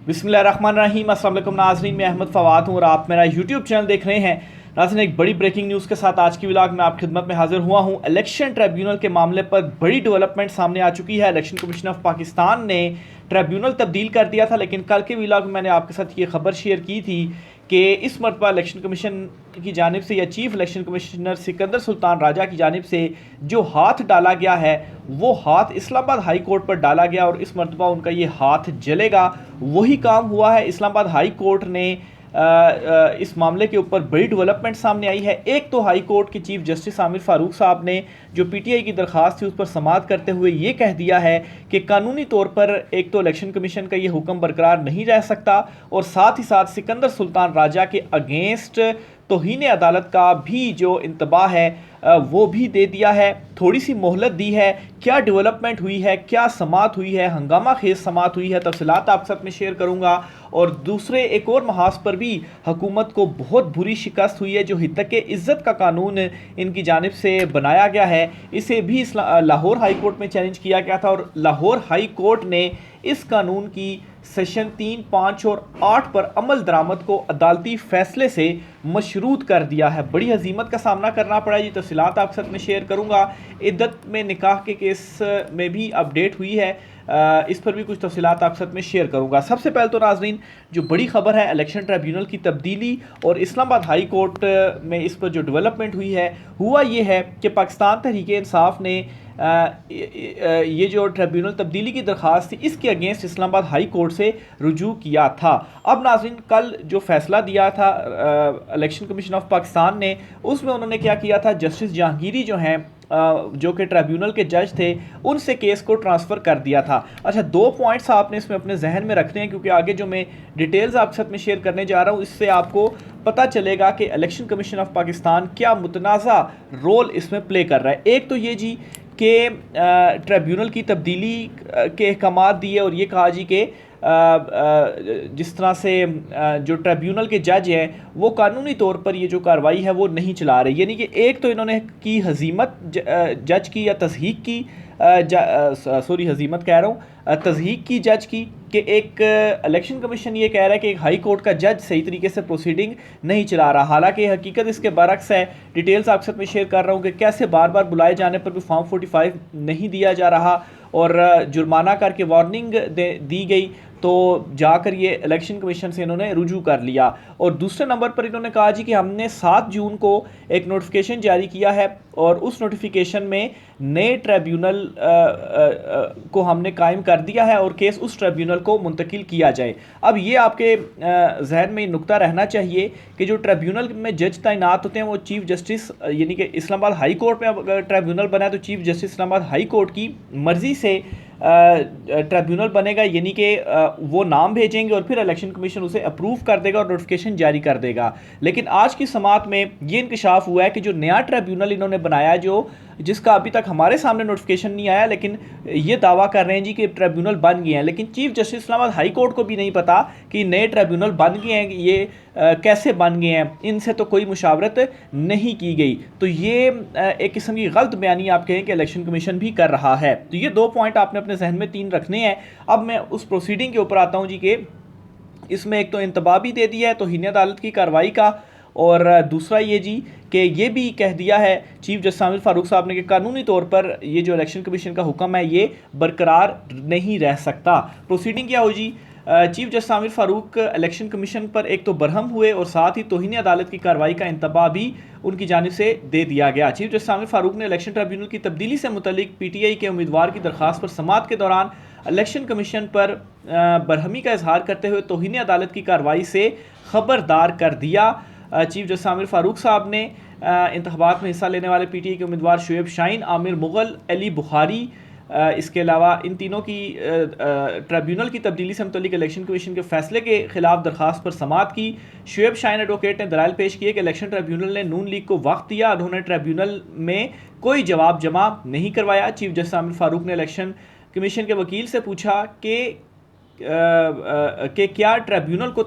बिस्मिल्लाहिर्रहमानिर्रहीम। अस्सलाम वालेकुम नाज़रीन, मैं अहमद फ़वाद हूँ और आप मेरा यूट्यूब चैनल देख रहे हैं। नाज़रीन, एक बड़ी ब्रेकिंग न्यूज़ के साथ आज की व्लॉग में आपकी खिदमत में हाजिर हुआ हूँ। इलेक्शन ट्रिब्यूनल के मामले पर बड़ी डेवलपमेंट सामने आ चुकी है। इलेक्शन कमीशन ऑफ पाकिस्तान ने ट्रिब्यूनल तब्दील कर दिया था, लेकिन कल के व्लॉग में मैंने आपके साथ ये खबर शेयर की थी कि इस मरतबा इलेक्शन कमीशन की जानिब से या chief election commissioner Sikandar Sultan Raja की जानिब से जो हाथ डाला गया है वो हाथ इस्लामाबाद हाई कोर्ट पर डाला गया और इस मरतबा उनका ये हाथ जलेगा। वही काम हुआ है। इस्लामाबाद हाई कोर्ट ने इस मामले के ऊपर बड़ी डेवलपमेंट सामने आई है। एक तो हाई कोर्ट के चीफ जस्टिस आमिर फारूक साहब ने जो पीटीआई की दरख्वास्त थी उस पर समाअत करते हुए ये कह दिया है कि कानूनी तौर पर एक तो इलेक्शन कमीशन का ये हुक्म बरकरार नहीं रह सकता और साथ ही साथ सिकंदर सुल्तान राजा के अगेंस्ट तौहीन अदालत का भी जो इंतबाह है वो भी दे दिया है। थोड़ी सी मोहलत दी है। क्या डेवलपमेंट हुई है, क्या समाअत हुई है, हंगामा खेज समाअत हुई है, तफसीलात आपके साथ में शेयर करूंगा। और दूसरे एक और महाज पर भी हुकूमत को बहुत बुरी शिकस्त हुई है। जो हितक इज़्ज़त का कानून इनकी जानिब से बनाया गया है इसे भी लाहौर हाई कोर्ट में चैलेंज किया गया था और लाहौर हाई कोर्ट ने इस कानून की सेशन 3, 5 और 8 पर अमल दरामद को अदालती फैसले से मशरूत कर दिया है। बड़ी हजीमत का सामना करना पड़ा। ये तफसीलात आपके साथ में शेयर करूंगा। इद्दत में निकाह के केस में भी अपडेट हुई है, इस पर भी कुछ तफसीलात आपके साथ में शेयर करूंगा। सबसे पहले तो नाज़रीन, जो बड़ी खबर है इलेक्शन ट्रिब्यूनल की तब्दीली और इस्लामाबाद हाई कोर्ट में इस पर जो डेवलपमेंट हुई है हुआ ये है कि पाकिस्तान तहरीक इंसाफ ने ये जो ट्रिब्यूनल तब्दीली की दरख्वास्त थी इसके अगेंस्ट इस्लामाबाद हाई कोर्ट से रुजू किया था। अब नाज़रीन, कल जो फैसला दिया था इलेक्शन कमीशन ऑफ पाकिस्तान ने उसमें उन्होंने क्या किया था, जस्टिस जहांगीरी जो हैं जो कि ट्रिब्यूनल के जज थे उनसे केस को ट्रांसफ़र कर दिया था। अच्छा, 2 पॉइंट्स आपने इसमें अपने जहन में रखने हैं क्योंकि आगे जो मैं डिटेल्स आपके साथ में शेयर करने जा रहा हूँ इससे आपको पता चलेगा कि इलेक्शन कमीशन ऑफ पाकिस्तान क्या मुतनाज़ा रोल इसमें प्ले कर रहा है। एक तो ये जी कि ट्रिब्यूनल की तब्दीली के अहकाम दिए और ये कहा जी कि जिस तरह से जो ट्रिब्यूनल के जज हैं वो कानूनी तौर पर ये जो कार्रवाई है वो नहीं चला रहे। यानी कि एक तो इन्होंने की हजीमत जज की या तस्हीक की, सॉरी हजीमत कह रहा हूँ, तस्हीक की जज की कि एक इलेक्शन कमीशन ये कह रहा है कि एक हाई कोर्ट का जज सही तरीके से प्रोसीडिंग नहीं चला रहा। हालांकि हकीकत इसके बरक्स है। डिटेल्स आपके साथ में शेयर कर रहा हूँ कि कैसे बार बार बुलाए जाने पर भी फॉर्म 45 नहीं दिया जा रहा और जुर्माना करके वार्निंग दी गई तो जाकर ये इलेक्शन कमीशन से इन्होंने रुजू कर लिया। और दूसरे नंबर पर इन्होंने कहा जी कि हमने 7 जून को एक नोटिफिकेशन जारी किया है और उस नोटिफिकेशन में नए ट्रिब्यूनल को हमने कायम कर दिया है और केस उस ट्रिब्यूनल को मुंतकिल किया जाए। अब ये आपके जहन में नुक्ता रहना चाहिए कि जो ट्रिब्यूनल में जज तैनात होते हैं वो चीफ जस्टिस, यानी कि इस्लामाबाद हाई कोर्ट में अगर ट्रिब्यूनल बना है तो chief justice Islamabad high court की मर्ज़ी से ट्रिब्यूनल बनेगा। यानी कि वो नाम भेजेंगे और फिर इलेक्शन कमीशन उसे अप्रूव कर देगा और नोटिफिकेशन जारी कर देगा। लेकिन आज की समाअत में ये इंकशाफ हुआ है कि जो नया ट्रिब्यूनल इन्होंने बनाया जो जिसका अभी तक हमारे सामने नोटिफिकेशन नहीं आया, लेकिन ये दावा कर रहे हैं जी कि ट्रिब्यूनल बन गए हैं, लेकिन chief justice Islamabad high court को भी नहीं पता कि नए ट्रिब्यूनल बन गए हैं, ये कैसे बन गए हैं, इनसे तो कोई मुशावरत नहीं की गई। तो ये एक किस्म की गलत बयानी आप कहें कि इलेक्शन कमीशन भी कर रहा है। तो ये 2 पॉइंट आपने अपने जहन में 3 रखने हैं। अब मैं उस प्रोसीडिंग के ऊपर आता हूँ जी कि इसमें एक तो इंतबा भी दे दिया है तौहीन अदालत की कार्रवाई का और दूसरा ये जी कि ये भी कह दिया है चीफ जस्टिस आमिर फारूक साहब ने कि कानूनी तौर पर ये जो इलेक्शन कमीशन का हुक्म है ये बरकरार नहीं रह सकता। प्रोसीडिंग क्या हो जी, chief justice Amir Farooq election commission पर एक तो बरहम हुए और साथ ही तौहीन अदालत की कार्रवाई का इंतबा भी उनकी जानिब से दे दिया गया। चीफ जस्टिस आमिर फारूक ने इलेक्शन ट्रिब्यूनल की तब्दीली से मुतल्लिक पीटीआई के उम्मीदवार की दरख्वास्त पर समाअत के दौरान इलेक्शन कमीशन पर बरहमी का इजहार करते हुए तौहीन अदालत की कार्रवाई से खबरदार कर दिया। चीफ जस्टिस आमिर फारूक साहब ने इंतखाबात में हिस्सा लेने वाले पीटीआई के उम्मीदवार शुएब शाहीन, आमिर मुगल, अली बुखारी, इसके अलावा इन तीनों की ट्रिब्यूनल की तब्दीली से मुतल्लिक इलेक्शन कमीशन के फैसले के खिलाफ दरख्वास्त पर समाअत की। शुएब शाहीन एडवोकेट ने दलाइल पेश किए कि इलेक्शन ट्रिब्यूनल ने नून लीग को वक्त दिया, उन्होंने ट्रिब्यूनल में कोई जवाब जमा नहीं करवाया। चीफ जस्टिस आमिर फारूक ने इलेक्शन कमीशन के वकील से पूछा कि क्या ट्रिब्यूनल को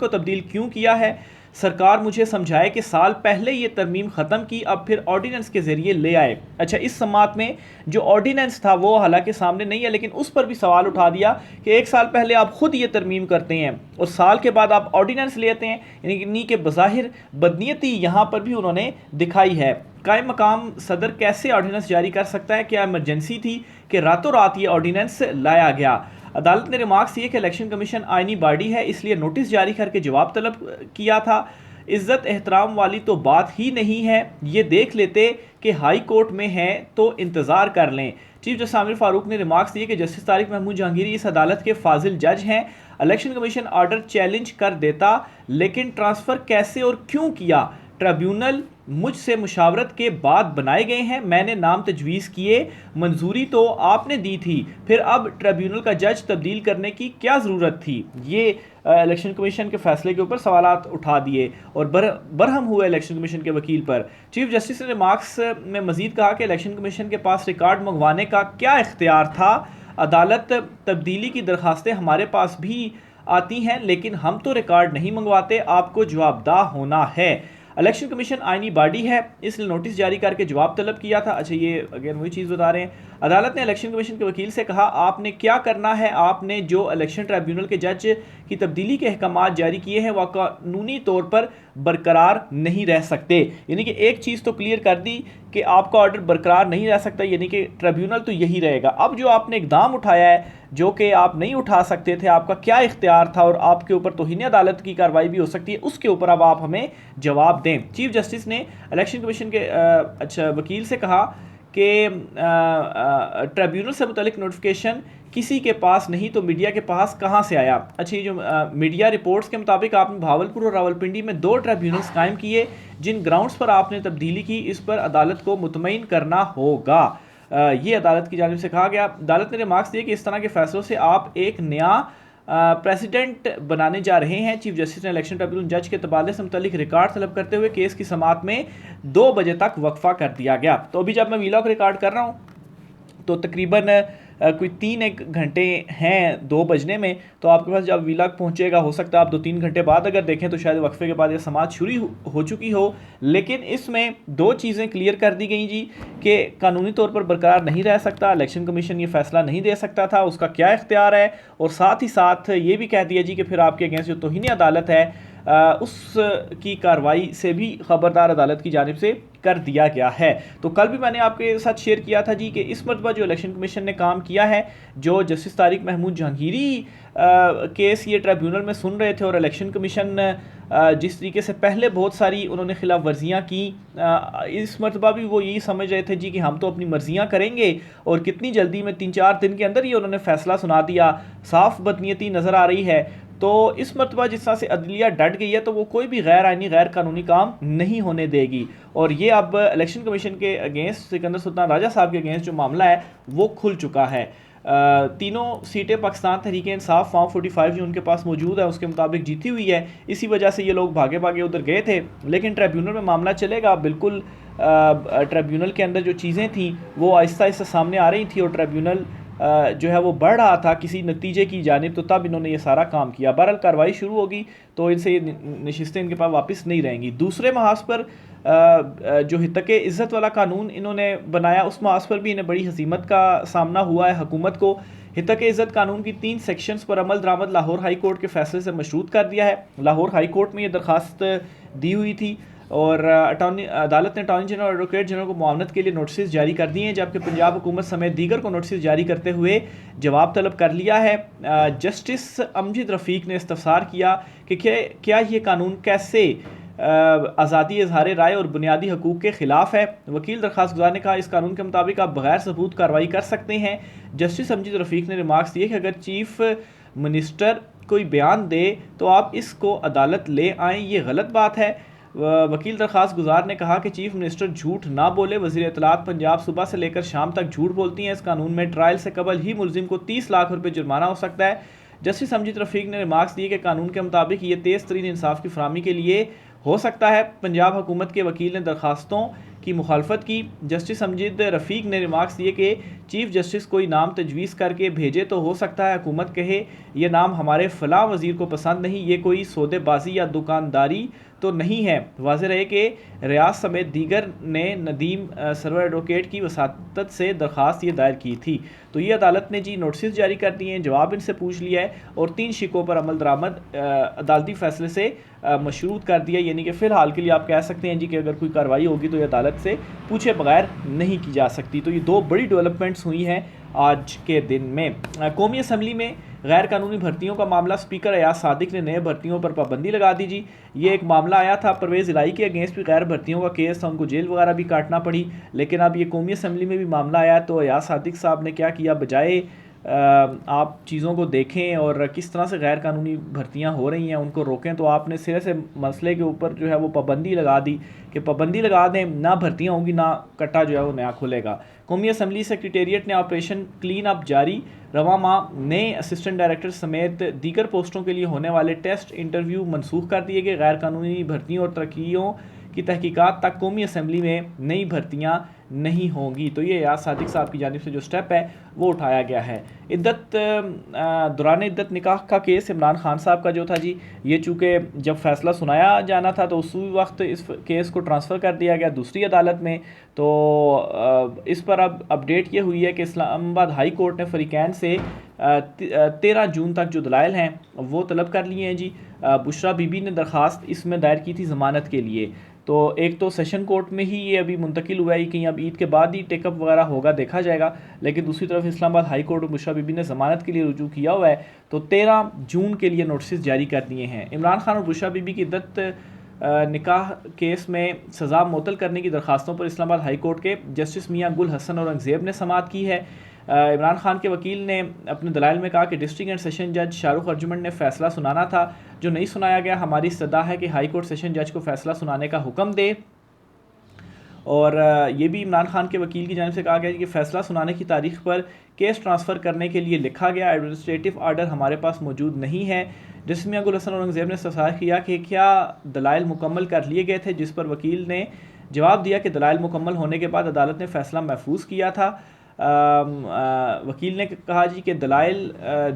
तब्दील क्यों किया है। सरकार मुझे समझाए कि साल पहले ये तरमीम ख़त्म की, अब फिर ऑर्डिनेंस के ज़रिए ले आए। अच्छा, इस समात में जो ऑर्डिनेंस था वो हालांकि सामने नहीं है, लेकिन उस पर भी सवाल उठा दिया कि एक साल पहले आप खुद ये तरमीम करते हैं और साल के बाद आप ऑर्डिनेंस लेते हैं, यानी कि बज़ाहिर बदनीयती यहाँ पर भी उन्होंने दिखाई है। कायम मकाम सदर कैसे ऑर्डिनेंस जारी कर सकता है? क्या इमरजेंसी थी कि रातों रात ये ऑर्डिनेंस लाया गया? अदालत ने रिमार्क्स दिए कि इलेक्शन कमीशन आईनी बॉडी है, इसलिए नोटिस जारी करके जवाब तलब किया था। इज्जत एहतराम वाली तो बात ही नहीं है, ये देख लेते कि हाई कोर्ट में है तो इंतज़ार कर लें। चीफ जस्टिस आमिर फारूक ने रिमार्क्स दिए कि जस्टिस तारिक महमूद जहांगीरी इस अदालत के फाजिल जज हैं। इलेक्शन कमीशन ऑर्डर चैलेंज कर देता, लेकिन ट्रांसफ़र कैसे और क्यों किया? ट्रिब्यूनल मुझसे मुशावरत के बाद बनाए गए हैं, मैंने नाम तजवीज़ किए, मंजूरी तो आपने दी थी, फिर अब ट्रिब्यूनल का जज तब्दील करने की क्या ज़रूरत थी? ये इलेक्शन कमीशन के फैसले के ऊपर सवालात उठा दिए और बरहम हुए इलेक्शन कमीशन के वकील पर। चीफ जस्टिस ने रिमार्क्स में मजीद कहा कि इलेक्शन कमीशन के पास रिकॉर्ड मंगवाने का क्या इख्तियार था? अदालत तब्दीली की दरखास्तें हमारे पास भी आती हैं, लेकिन हम तो रिकॉर्ड नहीं मंगवाते, आपको जवाबदाह होना है। इलेक्शन कमीशन आईनी बॉडी है, इसलिए नोटिस जारी करके जवाब तलब किया था। अच्छा, ये अगेन वही चीज़ बता रहे हैं। अदालत ने इलेक्शन कमीशन के वकील से कहा, आपने क्या करना है? आपने जो इलेक्शन ट्रिब्यूनल के जज की तब्दीली के अहकामात जारी किए हैं वह कानूनी तौर पर बरकरार नहीं रह सकते। यानी कि एक चीज़ तो क्लियर कर दी कि आपका ऑर्डर बरकरार नहीं रह सकता, यानी कि ट्रिब्यूनल तो यही रहेगा। अब जो आपने इकदाम उठाया है जो कि आप नहीं उठा सकते थे, आपका क्या इख्तियार था और आपके ऊपर तौहीन अदालत की कार्रवाई भी हो सकती है, उसके ऊपर अब आप हमें जवाब दें। चीफ जस्टिस ने इलेक्शन कमीशन के वकील से कहा कि ट्रिब्यूनल से मुतल्लिक नोटिफिकेशन किसी के पास नहीं तो मीडिया के पास कहाँ से आया? अच्छा, ये जो मीडिया रिपोर्ट्स के मुताबिक आपने भावलपुर और रावलपिंडी में 2 ट्रिब्यूनल्स कायम किए, जिन ग्राउंड्स पर आपने तब्दीली की, इस पर अदालत को मुतमईन करना होगा। ये अदालत की जानिब से कहा गया। अदालत ने रिमार्क्स दिए कि इस तरह के फैसलों से आप एक नया प्रेसिडेंट बनाने जा रहे हैं। चीफ जस्टिस ने इलेक्शन ट्रिब्यूनल जज के तबादले से मुतल्लिक रिकॉर्ड तलब करते हुए केस की समाअत में 2 बजे तक वक्फा कर दिया गया। तो अभी जब मैं वीलॉग रिकॉर्ड कर रहा हूँ तो तकरीबन कोई 3-1 घंटे हैं 2 बजने में, तो आपके पास जब वीलॉग पहुंचेगा हो सकता है आप 2-3 घंटे बाद अगर देखें तो शायद वक्फे के बाद ये समाअत शुरू हो चुकी हो। लेकिन इसमें 2 चीज़ें क्लियर कर दी गई जी कि कानूनी तौर पर बरकरार नहीं रह सकता, इलेक्शन कमीशन ये फैसला नहीं दे सकता था, उसका क्या इख्तियार है, और साथ ही साथ ये भी कह दिया जी कि फिर आपके अगेंस्ट जो तौहीन अदालत है उसकी कार्रवाई से भी खबरदार अदालत की जानिब से कर दिया गया है। तो कल भी मैंने आपके साथ शेयर किया था जी कि इस मरतबा जो इलेक्शन कमीशन ने काम किया है, जो जस्टिस तारिक महमूद जहांगीरी केस ये ट्रिब्यूनल में सुन रहे थे और इलेक्शन कमीशन जिस तरीके से पहले बहुत सारी उन्होंने खिलाफ वर्जियाँ की, इस मरतबा भी वो यही समझ रहे थे जी कि हम तो अपनी मर्जियाँ करेंगे, और कितनी जल्दी में 3-4 दिन के अंदर ही उन्होंने फैसला सुना दिया। साफ बदनीयती नज़र आ रही है। तो इस मरतबा जिस तरह से अदलिया डट गई है तो वो कोई भी गैर आइनी गैर कानूनी काम नहीं होने देगी, और ये अब इलेक्शन कमीशन के अगेंस्ट सिकंदर सुल्तान राजा साहब के अगेंस्ट जो मामला है वो खुल चुका है। तीनों सीटें पाकिस्तान तहरीक इंसाफ फॉर्म 45 जो उनके पास मौजूद है उसके मुताबिक जीती हुई है। इसी वजह से ये लोग भागे भागे उधर गए थे, लेकिन ट्रिब्यूनल में मामला चलेगा। बिल्कुल ट्रिब्यूनल के अंदर जो चीज़ें थी वो आहिस्ता आहिस्ता सामने आ रही थी और ट्रिब्यूनल जो है वो बढ़ रहा था किसी नतीजे की जानिब, तो तब इन्होंने ये सारा काम किया। बहरहाल कार्रवाई शुरू होगी तो इनसे ये नशिस्तें इनके पास वापस नहीं रहेंगी। दूसरे महाज पर जो हितक इज़्ज़त वाला कानून इन्होंने बनाया, उस महाज पर भी इन्हें बड़ी हसीमत का सामना हुआ है। हुकूमत को हितक इज़्ज़त कानून की 3 सेक्शंस पर अमल दरामद लाहौर हाई कोर्ट के फैसले से मशरूत कर दिया है। लाहौर हाई कोर्ट में ये दरख्वास्त दी हुई थी और अदालत ने अटॉर्नी जनरल और एडवोकेट जनरल को मुआवनत के लिए नोटिस जारी कर दिए हैं, जबकि पंजाब हुकूमत समेत दीगर को नोटिस जारी करते हुए जवाब तलब कर लिया है। जस्टिस अमजद रफ़ीक ने इस्तफसार किया कि क्या ये कानून कैसे आज़ादी इजहार राय और बुनियादी हकूक़ के ख़िलाफ़ है। वकील दरख्वास्त गुजार ने कहा इस कानून के मुताबिक आप बगैर सबूत कार्रवाई कर सकते हैं। जस्टिस अमजद रफ़ीक ने रिमार्क्स दिए कि अगर चीफ मिनिस्टर कोई बयान दे तो आप इसको अदालत ले आएँ, ये गलत बात है। वकील दरख्वास्त गुजार ने कहा कि चीफ मिनिस्टर झूठ ना बोले। वज़ीर इत्तलात पंजाब सुबह से लेकर शाम तक झूठ बोलती हैं। इस कानून में ट्रायल से कबल ही मुलजिम को 30 लाख रुपये जुर्माना हो सकता है। जस्टिस अमजद रफ़ीक ने रिमार्क्स दिए कि कानून के मुताबिक ये तेज़ तरीन इंसाफ की फराहमी के लिए हो सकता है। पंजाब हुकूमत के वकील ने दरखास्तों की मुखालफत की। जस्टिस अमजद रफ़ीक ने रिमार्क्स दिए कि चीफ जस्टिस कोई नाम तजवीज़ करके भेजे तो हो सकता है हुकूमत कहे ये नाम हमारे फ़लाँ वज़ीर को पसंद नहीं, ये कोई सौदेबाजी या दुकानदारी तो नहीं है। वाज़ेह रहे कि रियाज समेत दीगर ने नदीम सरवर एडवोकेट की वसातत से दरख्वास्त ये दायर की थी। तो ये अदालत ने जी नोटिस जारी कर दिए हैं, जवाब इनसे पूछ लिया है और 3 शिकों पर अमल दरामद अदालती फ़ैसले से मशरूत कर दिया। यानी कि फ़िलहाल के लिए आप कह सकते हैं जी कि अगर कोई कार्रवाई होगी तो ये अदालत से पूछे बगैर नहीं की जा सकती। तो ये 2 बड़ी डेवलपमेंट्स हुई हैं आज के दिन में। कौमी असम्बली में गैर कानूनी भर्तियों का मामला, स्पीकर अयाज सादिक ने नए भर्तियों पर पाबंदी लगा दी जी। ये एक मामला आया था, परवेज़ इलाही के अगेंस्ट भी गैर भर्तियों का केस था, उनको जेल वगैरह भी काटना पड़ी, लेकिन अब ये कौमी असम्बली में भी मामला आया। तो अयाज सादिक साहब ने क्या किया, बजाय आप चीज़ों को देखें और किस तरह से गैर कानूनी भर्तियां हो रही हैं उनको रोकें, तो आपने सिरे से मसले के ऊपर जो है वो पाबंदी लगा दी कि पाबंदी लगा दें, ना भर्तियां होंगी ना कट्टा जो है वो नया खुलेगा। कौमी असम्बली सेक्रेटेरिएट ने ऑपरेशन क्लीन अप जारी, रवा माह नए असिस्टेंट डायरेक्टर समेत दीगर पोस्टों के लिए होने वाले टेस्ट इंटरव्यू मनसूख कर दिए गए। गैर कानूनी भर्तियों और तरक्कियों की तहकीकात तक कौमी असम्बली में नई भर्तियाँ नहीं होंगी। तो ये अयाज सादिक साहब की जानिब से जो स्टेप है वो उठाया गया है। दौरान इद्दत निकाह का केस इमरान खान साहब का जो था जी, ये चूँकि जब फैसला सुनाया जाना था तो उसी वक्त इस केस को ट्रांसफ़र कर दिया गया दूसरी अदालत में। तो इस पर अब अपडेट ये हुई है कि इस्लामाबाद हाई कोर्ट ने फ़रीक़ैन से 13 जून तक जो दलाइल हैं वो तलब कर लिए हैं जी। बुशरा बीबी ने दरख्वास्त इसमें दायर की थी ज़मानत के लिए। तो एक तो सेशन कोर्ट में ही ये अभी मुंतकिल हुआ है, कहीं अब ईद के बाद ही टेकअप वगैरह होगा, देखा जाएगा। लेकिन दूसरी तरफ इस्लामाबाद हाई कोर्ट और बुशरा बीबी ने ज़मानत के लिए रुजू किया हुआ है, तो 13 जून के लिए नोटिस जारी कर दिए हैं। इमरान खान और बुशरा बीबी की इद्दत निकाह केस में सज़ा मुअत्तल करने की दरख्वास्तों पर इस्लामाबाद हाई कोर्ट के जस्टिस मियां गुल हसन औरंगज़ेब ने समाअत की है। इमरान खान के वकील ने अपने दलाइल में कहा कि डिस्ट्रिक्ट एंड सेशन जज शाहरुख अर्जुमंड ने फ़ैसला सुनाना था जो नहीं सुनाया गया। हमारी इस्तदा है कि हाई कोर्ट सेशन जज को फ़ैसला सुनाने का हुक्म दे। और ये भी इमरान खान के वकील की जानिब से कहा गया कि फ़ैसला सुनाने की तारीख पर केस ट्रांसफ़र करने के लिए लिखा गया एडमिनिस्ट्रेटिव आर्डर हमारे पास मौजूद नहीं है। जस्टिस मियां गुल हसन औरंगज़ेब ने सवाल किया कि क्या दलाइल मुकम्मल कर लिए गए थे, जिस पर वकील ने जवाब दिया कि दलाइल मुकम्मल होने के बाद अदालत ने फ़ैसला महफूज किया था। वकील ने कहा जी कि दलाइल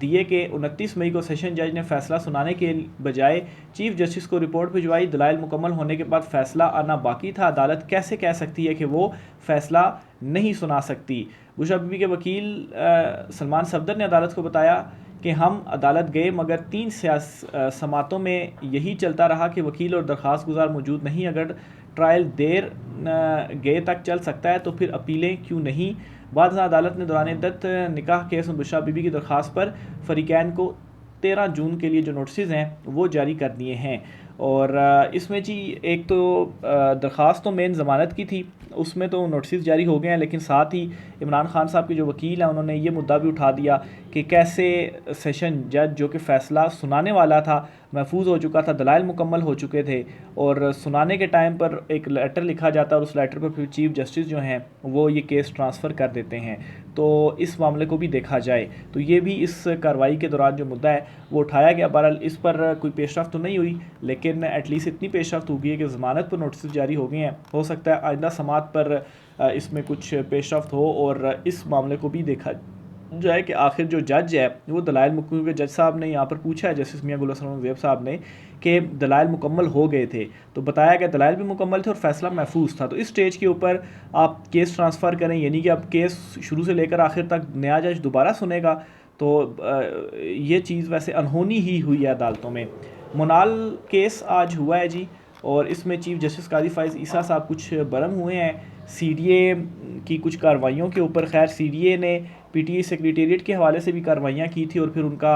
दिए कि 29 मई को सेशन जज ने फ़ैसला सुनाने के बजाय चीफ जस्टिस को रिपोर्ट भिजवाई। दलाइल मुकम्मल होने के बाद फ़ैसला आना बाकी था। अदालत कैसे कह सकती है कि वो फ़ैसला नहीं सुना सकती। बुशरा बीबी के वकील सलमान सफदर ने अदालत को बताया कि हम अदालत गए मगर 3 समातों में यही चलता रहा कि वकील और दरख्वास्त गुजार मौजूद नहीं। अगर ट्रायल देर गए तक चल सकता है तो फिर अपीलें क्यों नहीं। बाद में अदालत ने दौरान इद्दत निकाह केस में बुशरा बीबी की दरख्वास्त पर फ़रीक़ैन को 13 जून के लिए जो नोटिस हैं वो जारी कर दिए हैं। और इसमें जी एक तो दरख्वास्त तो मेन ज़मानत की थी, उसमें तो नोटिस जारी हो गए हैं, लेकिन साथ ही इमरान खान साहब के जो वकील हैं उन्होंने ये मुद्दा भी उठा दिया कि कैसे सेशन जज जो कि फ़ैसला सुनाने वाला था महफूज हो चुका था, दलाइल मुकम्मल हो चुके थे और सुनाने के टाइम पर एक लेटर लिखा जाता है और उस लेटर पर फिर चीफ जस्टिस जो हैं वो ये केस ट्रांसफ़र कर देते हैं। तो इस मामले को भी देखा जाए तो ये भी इस कार्रवाई के दौरान जो मुद्दा है वो उठाया गया। बहरहाल इस पर कोई पेशरफ्त तो नहीं हुई, लेकिन एटलीस्ट इतनी पेशरफ्त हो गई है कि ज़मानत पर नोटिस जारी हो गए हैं। हो सकता है आइंदा समात पर इसमें कुछ पेशरफ्त हो और इस मामले को भी देखा जाए कि आखिर जो जज है वो दलाइल मुकम्मल के जज साहब ने यहाँ पर पूछा है जस्टिस मियां गुल हसन औरंगज़ेब साहब ने कि दलाइल मुकम्मल हो गए थे, तो बताया गया दलाइल भी मुकम्मल थे और फैसला महफूज था। तो इस स्टेज के ऊपर आप केस ट्रांसफ़र करें, यानी कि अब केस शुरू से लेकर आखिर तक नया जज दोबारा सुनेगा, तो ये चीज़ वैसे अनहोनी ही हुई है अदालतों में। मुनाल केस आज हुआ है जी और इसमें चीफ जस्टिस काजी फ़ाइज़ ईसा साहब कुछ बरम हुए हैं CDA की कुछ कार्रवाइयों के ऊपर। खैर CDA ने PTI सेक्रेटेरिएट के हवाले से भी कार्रवाइयाँ की थी और फिर उनका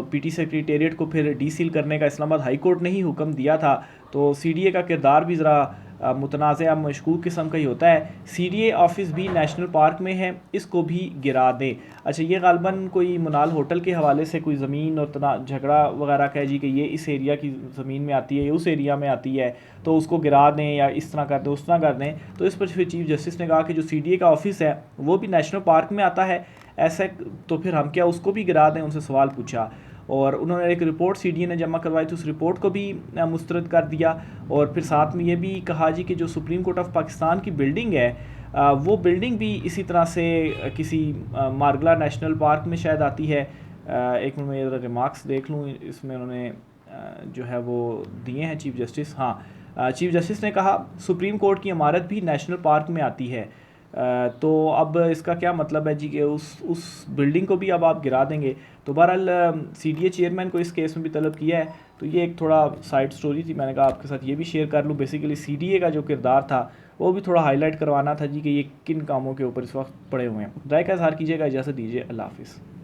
PTI सेक्रेटेरिएट को फिर डीसील करने का इस्लामाबाद हाई कोर्ट ने ही हुक्म दिया था। तो CDA का किरदार भी ज़रा मुतनाज़ा मशकूक किस्म का ही होता है। CDA ऑफिस भी नेशनल पार्क में है, इसको भी गिरा दें। अच्छा, ये गालबन कोई मुनाल होटल के हवाले से कोई ज़मीन और झगड़ा वगैरह कह जी कि ये इस एरिया की ज़मीन में आती है, ये उस एरिया में आती है, तो उसको गिरा दें या इस तरह कर दें उस तरह कर दें। तो इस पर फिर चीफ जस्टिस ने कहा कि जो CDA का ऑफिस है वो भी नेशनल पार्क में आता है, ऐसे तो फिर हम क्या उसको भी गिरा दें, उनसे सवाल पूछा। और उन्होंने एक रिपोर्ट CDA ने जमा करवाई थी, उस रिपोर्ट को भी मुस्तरद कर दिया। और फिर साथ में ये भी कहा जी कि जो सुप्रीम कोर्ट ऑफ पाकिस्तान की बिल्डिंग है वो बिल्डिंग भी इसी तरह से किसी मारगला नेशनल पार्क में शायद आती है, एक मिनट में ये रिमार्क्स देख लूँ, इसमें उन्होंने जो है वो दिए हैं चीफ जस्टिस। हाँ, चीफ जस्टिस ने कहा सुप्रीम कोर्ट की इमारत भी नेशनल पार्क में आती है। तो अब इसका क्या मतलब है जी कि उस बिल्डिंग को भी अब आप गिरा देंगे। तो बहरहाल सीडीए चेयरमैन को इस केस में भी तलब किया है। तो ये एक थोड़ा साइड स्टोरी थी, मैंने कहा आपके साथ ये भी शेयर कर लूँ। बेसिकली सीडीए का जो किरदार था वो भी थोड़ा हाईलाइट करवाना था जी कि ये किन कामों के ऊपर इस वक्त पड़े हुए हैं। राय का इजहार कीजिएगा, इजाज़त दीजिए, अल्लाह हाफिज़।